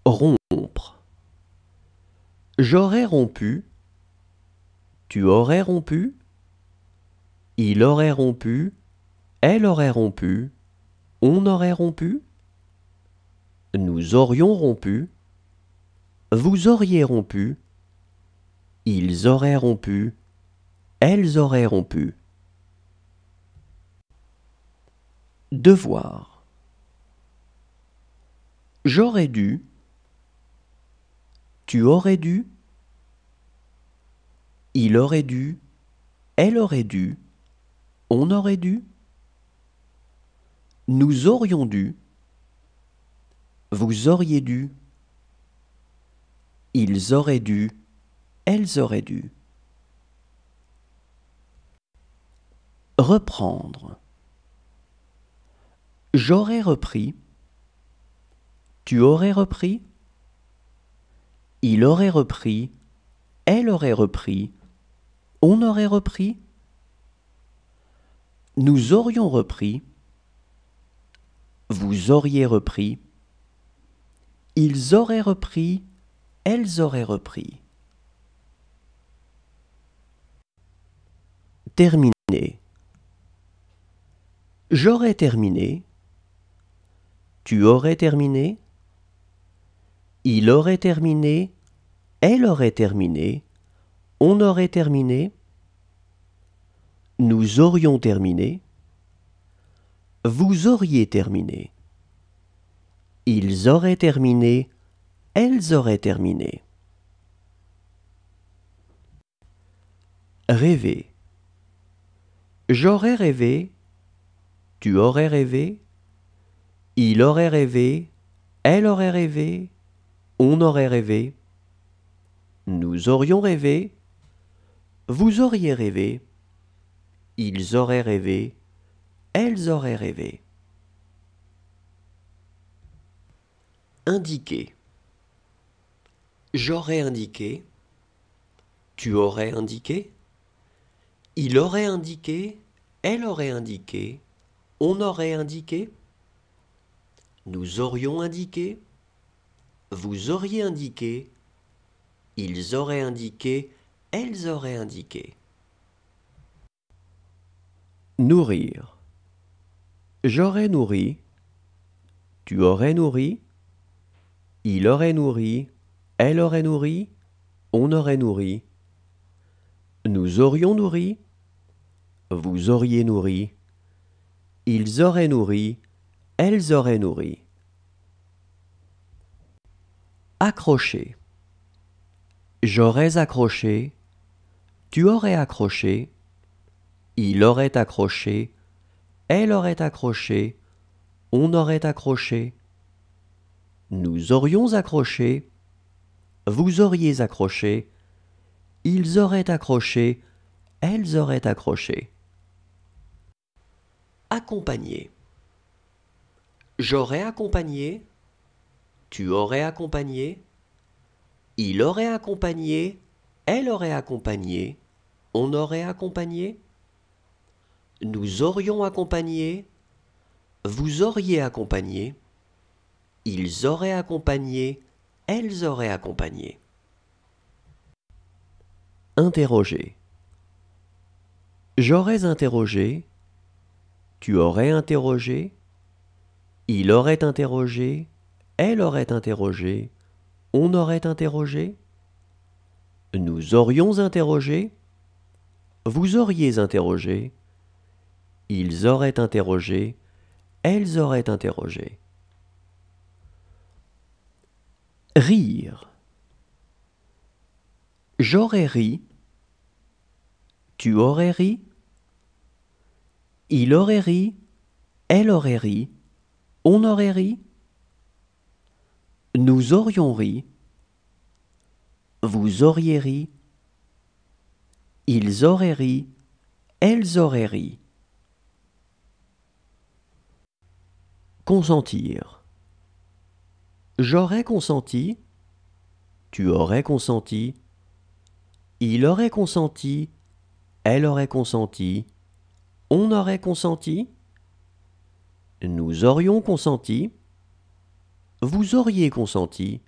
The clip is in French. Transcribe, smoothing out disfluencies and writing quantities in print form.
Rompre. J'aurais rompu. Tu aurais rompu. Il aurait rompu. Elle aurait rompu. On aurait rompu. Nous aurions rompu. Vous auriez rompu. Ils auraient rompu. Elles auraient rompu. Devoir. J'aurais dû. Tu aurais dû. Il aurait dû. Elle aurait dû. On aurait dû. Nous aurions dû. Vous auriez dû. Ils auraient dû. Elles auraient dû. Reprendre. J'aurais repris. Tu aurais repris. Il aurait repris. Elle aurait repris. On aurait repris. Nous aurions repris. Vous auriez repris. Ils auraient repris. Elles auraient repris. Terminer. J'aurais terminé. Tu aurais terminé. Il aurait terminé. Elle aurait terminé. On aurait terminé. Nous aurions terminé. Vous auriez terminé. Ils auraient terminé. Elles auraient terminé. Rêver. J'aurais rêvé. Tu aurais rêvé. Il aurait rêvé. Elle aurait rêvé. On aurait rêvé. Nous aurions rêvé. Vous auriez rêvé. Ils auraient rêvé. Elles auraient rêvé. Indiquer. J'aurais indiqué. Tu aurais indiqué. Il aurait indiqué. Elle aurait indiqué. On aurait indiqué. Nous aurions indiqué. Vous auriez indiqué. Ils auraient indiqué. Elles auraient indiqué. Nourrir. J'aurais nourri. Tu aurais nourri. Il aurait nourri. Elle aurait nourri. On aurait nourri. Nous aurions nourri. Vous auriez nourri. Ils auraient nourri. Elles auraient nourri. Accrocher. J'aurais accroché. Tu aurais accroché. Il aurait accroché. Elle aurait accroché. On aurait accroché. Nous aurions accroché. Vous auriez accroché. Ils auraient accroché. Elles auraient accroché. Accompagner. J'aurais accompagné. Tu aurais accompagné. Il aurait accompagné. Elle aurait accompagné. On aurait accompagné. Nous aurions accompagné. Vous auriez accompagné. Ils auraient accompagné. Elles auraient accompagné. Interroger. J'aurais interrogé. Tu aurais interrogé. Il aurait interrogé. Elle aurait interrogé. On aurait interrogé. Nous aurions interrogé. Vous auriez interrogé. Ils auraient interrogé. Elles auraient interrogé. Rire. J'aurais ri. Tu aurais ri. Il aurait ri. Elle aurait ri. On aurait ri. Nous aurions ri. Vous auriez ri. Ils auraient ri. Elles auraient ri. Consentir. J'aurais consenti. Tu aurais consenti. Il aurait consenti. Elle aurait consenti. On aurait consenti. Nous aurions consenti. Vous auriez consenti.